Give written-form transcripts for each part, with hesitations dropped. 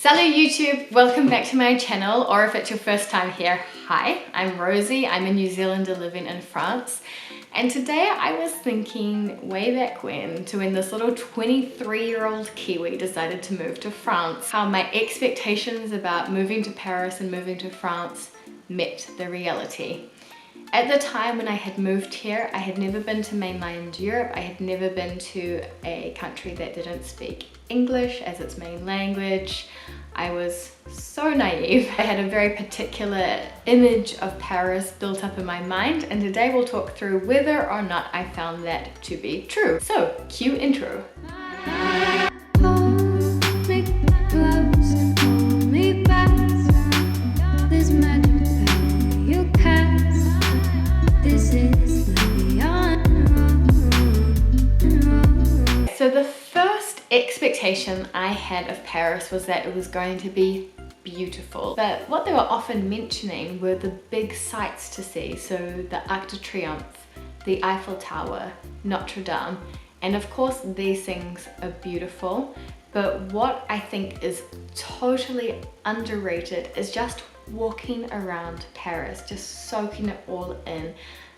Salut YouTube, welcome back to my channel, or if it's your first time here, hi, I'm Rosie, I'm a New Zealander living in France, and today I was thinking way back when this little 23-year-old Kiwi decided to move to France, how my expectations about moving to Paris and moving to France met the reality. At the time when I had moved here, I had never been to mainland Europe. I had never been to a country that didn't speak English as its main language. I was so naive. I had a very particular image of Paris built up in my mind, and today we'll talk through whether or not I found that to be true. So, cue intro. So the first expectation I had of Paris was that it was going to be beautiful. But what they were often mentioning were the big sights to see. So the Arc de Triomphe, the Eiffel Tower, Notre Dame. And of course these things are beautiful. But what I think is totally underrated is just walking around Paris, just soaking it all in.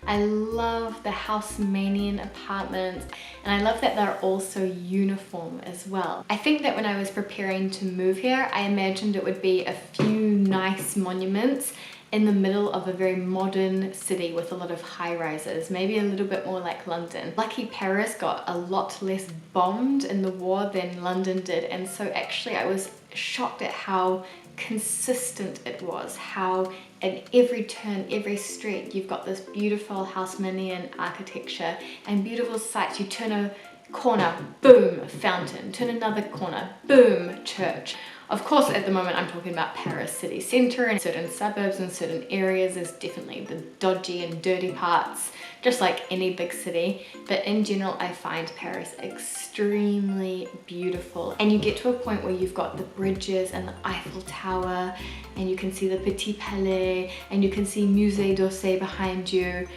I love the Haussmannian apartments, and I love that they're all so uniform as well. I think that when I was preparing to move here, I imagined it would be a few nice monuments in the middle of a very modern city with a lot of high-rises, maybe a little bit more like London. Lucky Paris got a lot less bombed in the war than London did, and so actually I was shocked at how consistent it was, how at every turn, every street, you've got this beautiful Haussmannian architecture and beautiful sights. You turn a corner, boom, fountain. Turn another corner, boom, church. Of course, at the moment, I'm talking about Paris city centre, and certain suburbs and certain areas. There's definitely the dodgy and dirty parts, just like any big city. But in general, I find Paris extremely beautiful. And you get to a point where you've got the bridges and the Eiffel Tower, and you can see the Petit Palais, and you can see Musée d'Orsay behind you.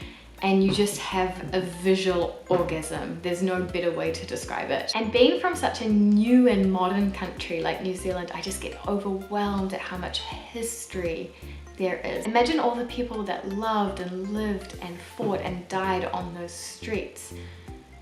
And you just have a visual orgasm. There's no better way to describe it. And being from such a new and modern country like New Zealand, I just get overwhelmed at how much history there is. Imagine all the people that loved and lived and fought and died on those streets.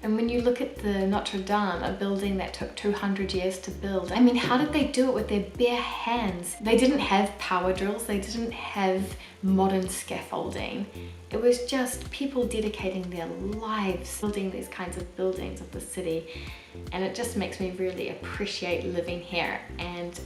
And when you look at the Notre Dame, a building that took 200 years to build, I mean, how did they do it with their bare hands? They didn't have power drills, they didn't have modern scaffolding. It was just people dedicating their lives building these kinds of buildings of the city. And it just makes me really appreciate living here. And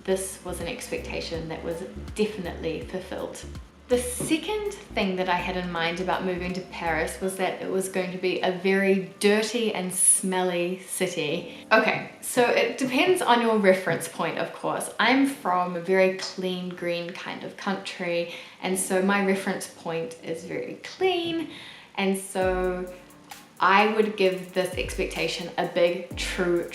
this was an expectation that was definitely fulfilled. The second thing that I had in mind about moving to Paris was that it was going to be a very dirty and smelly city. Okay, so it depends on your reference point, of course. I'm from a very clean, green kind of country, and so my reference point is very clean, and so I would give this expectation a big true.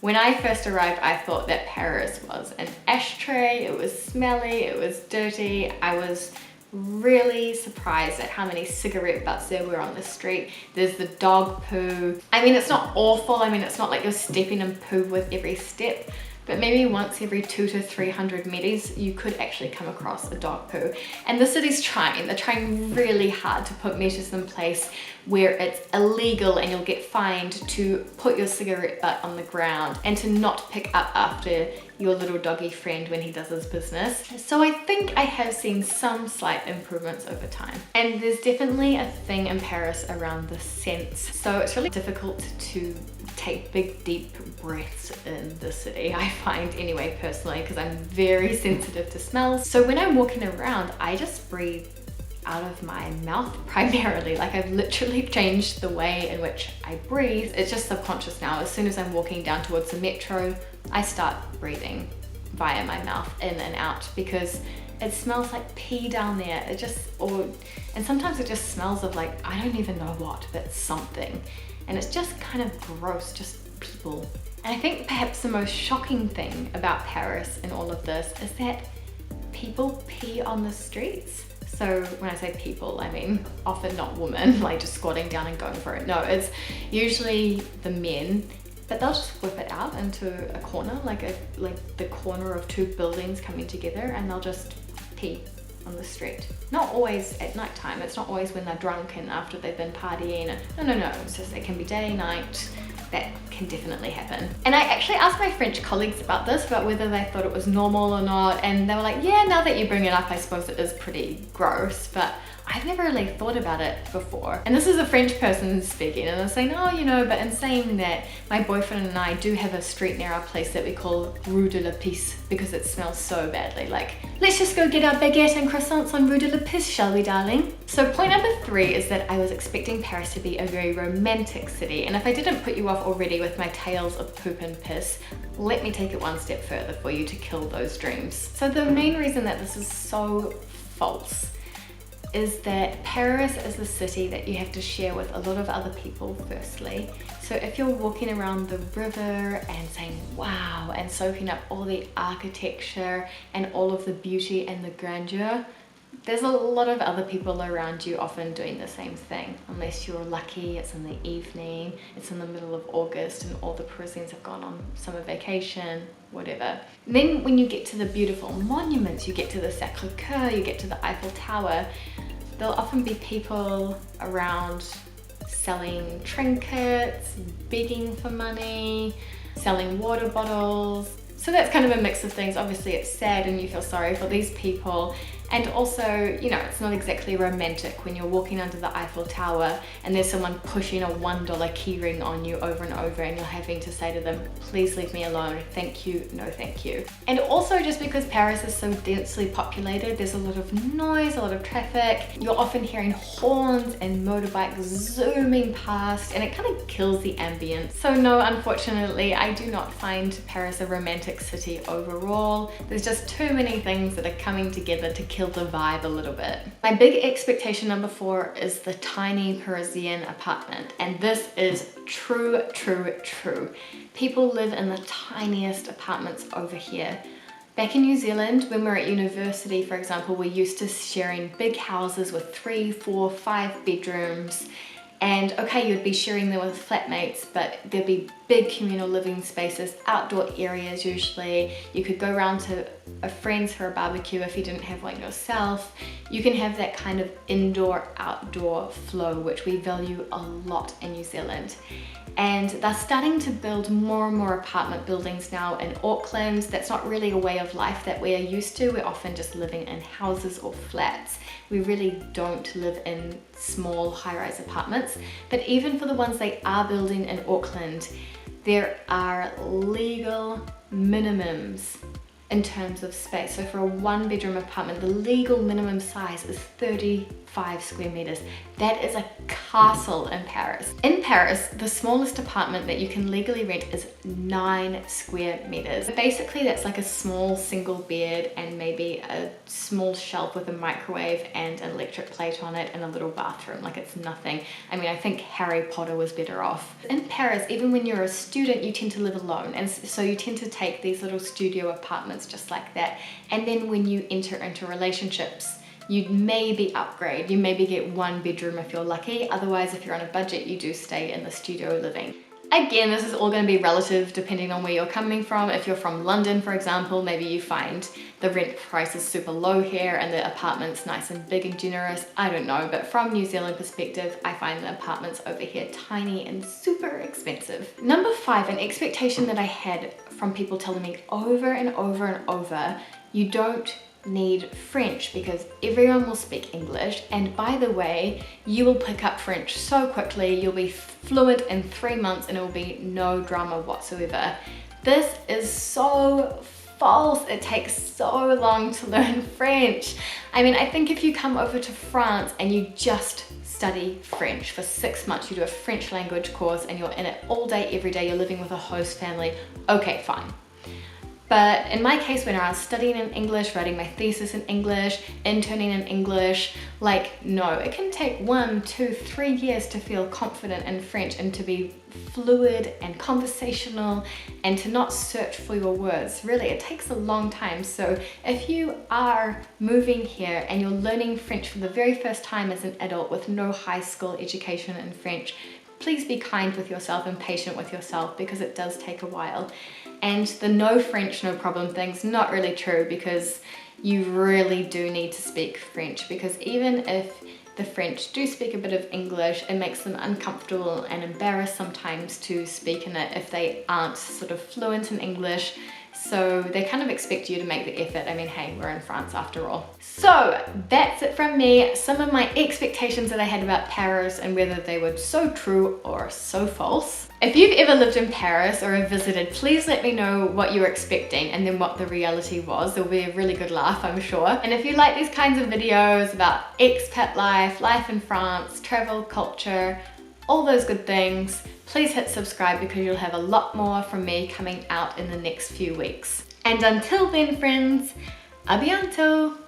When I first arrived, I thought that Paris was an ashtray. It was smelly, it was dirty. I was really surprised at how many cigarette butts there were on the street. There's the dog poo. I mean, it's not awful. I mean, it's not like you're stepping in poo with every step, but maybe once every 200 to 300 meters, you could actually come across a dog poo. And the city's trying. They're trying really hard to put measures in place where it's illegal and you'll get fined to put your cigarette butt on the ground and to not pick up after your little doggy friend when he does his business. So I think I have seen some slight improvements over time. And there's definitely a thing in Paris around the scents. So it's really difficult to take big deep breaths in the city, I find anyway, personally, because I'm very sensitive to smells. So when I'm walking around, I just breathe out of my mouth primarily. Like, I've literally changed the way in which I breathe. It's just subconscious now. As soon as I'm walking down towards the metro, I start breathing via my mouth in and out, because it smells like pee down there. And sometimes it just smells of, like, I don't even know what, but something. And it's just kind of gross, just people. And I think perhaps the most shocking thing about Paris in all of this is that people pee on the streets. So when I say people, I mean often not women, like just squatting down and going for it. No, it's usually the men but they'll just whip it out into a corner, like the corner of two buildings coming together, and they'll just pee on the street. Not always at night time, it's not always when they're drunk and after they've been partying. No, it's just, it can be day, night. That can definitely happen. And I actually asked my French colleagues about this, about whether they thought it was normal or not, and they were like, yeah, now that you bring it up, I suppose it is pretty gross, but I've never really thought about it before. And this is a French person speaking, and they're saying, oh, you know, but in saying that, my boyfriend and I do have a street near our place that we call Rue de la Pisse, because it smells so badly. Like, let's just go get our baguette and croissants on Rue de la Pisse, shall we, darling? So point number 3 is that I was expecting Paris to be a very romantic city, and if I didn't put you off already with my tales of poop and piss, let me take it one step further for you to kill those dreams. So the main reason that this is so false is that Paris is a city that you have to share with a lot of other people, firstly. So if you're walking around the river and saying wow and soaking up all the architecture and all of the beauty and the grandeur, there's a lot of other people around you often doing the same thing. Unless you're lucky, it's in the evening, it's in the middle of August and all the Parisians have gone on summer vacation, whatever. And then when you get to the beautiful monuments, you get to the Sacre-Cœur, you get to the Eiffel Tower, there'll often be people around selling trinkets, begging for money, selling water bottles. So that's kind of a mix of things. Obviously it's sad and you feel sorry for these people. And also, you know, it's not exactly romantic when you're walking under the Eiffel Tower and there's someone pushing a $1 keyring on you over and over and you're having to say to them, please leave me alone, thank you, no thank you. And also just because Paris is so densely populated, there's a lot of noise, a lot of traffic. You're often hearing horns and motorbikes zooming past and it kind of kills the ambience. So no, unfortunately, I do not find Paris a romantic city overall. There's just too many things that are coming together to kill the vibe a little bit. My big expectation number 4 is the tiny Parisian apartment, and this is true. People live in the tiniest apartments over here. Back in New Zealand, when we were at university, for example, we're used to sharing big houses with 3, 4, 5 bedrooms. And okay, you'd be sharing them with flatmates, but there'd be big communal living spaces, outdoor areas usually. You could go around to a friend's for a barbecue if you didn't have one yourself. You can have that kind of indoor-outdoor flow, which we value a lot in New Zealand. And they're starting to build more and more apartment buildings now in Auckland. That's not really a way of life that we are used to. We're often just living in houses or flats. We really don't live in small high-rise apartments. But even for the ones they are building in Auckland, there are legal minimums in terms of space. So for a 1-bedroom apartment, the legal minimum size is 35 square meters. That is a castle in Paris. In Paris, the smallest apartment that you can legally rent is 9 square meters. Basically, that's like a small single bed and maybe a small shelf with a microwave and an electric plate on it and a little bathroom. Like, it's nothing. I mean, I think Harry Potter was better off. In Paris, even when you're a student, you tend to live alone. And so you tend to take these little studio apartments just like that. And then when you enter into relationships, you maybe upgrade, you maybe get 1 bedroom if you're lucky. Otherwise, if you're on a budget, you do stay in the studio living. Again, this is all going to be relative depending on where you're coming from. If you're from London, for example, maybe you find the rent price is super low here and the apartment's nice and big and generous. I don't know, but from New Zealand perspective, I find the apartments over here tiny and super expensive. Number 5, an expectation that I had from people telling me over and over and over, you don't need French because everyone will speak English, and by the way, you will pick up French so quickly, you'll be fluent in 3 months and it will be no drama whatsoever. This is so false. It takes so long to learn French. I mean, I think if you come over to France and you just study French for 6 months, you do a French language course and you're in it all day every day, you're living with a host family, okay, fine. But in my case, when I was studying in English, writing my thesis in English, interning in English, like, no, it can take 1, 2, 3 years to feel confident in French and to be fluid and conversational and to not search for your words. Really, it takes a long time. So if you are moving here and you're learning French for the very first time as an adult with no high school education in French, please be kind with yourself and patient with yourself because it does take a while. And the no French, no problem thing's not really true, because you really do need to speak French, because even if the French do speak a bit of English, it makes them uncomfortable and embarrassed sometimes to speak in it if they aren't sort of fluent in English. So they kind of expect you to make the effort. I mean, hey, we're in France after all. So that's it from me. Some of my expectations that I had about Paris and whether they were so true or so false. If you've ever lived in Paris or have visited, please let me know what you were expecting and then what the reality was. It'll be a really good laugh, I'm sure. And if you like these kinds of videos about expat life, life in France, travel, culture, all those good things, please hit subscribe because you'll have a lot more from me coming out in the next few weeks. And until then, friends, à bientôt!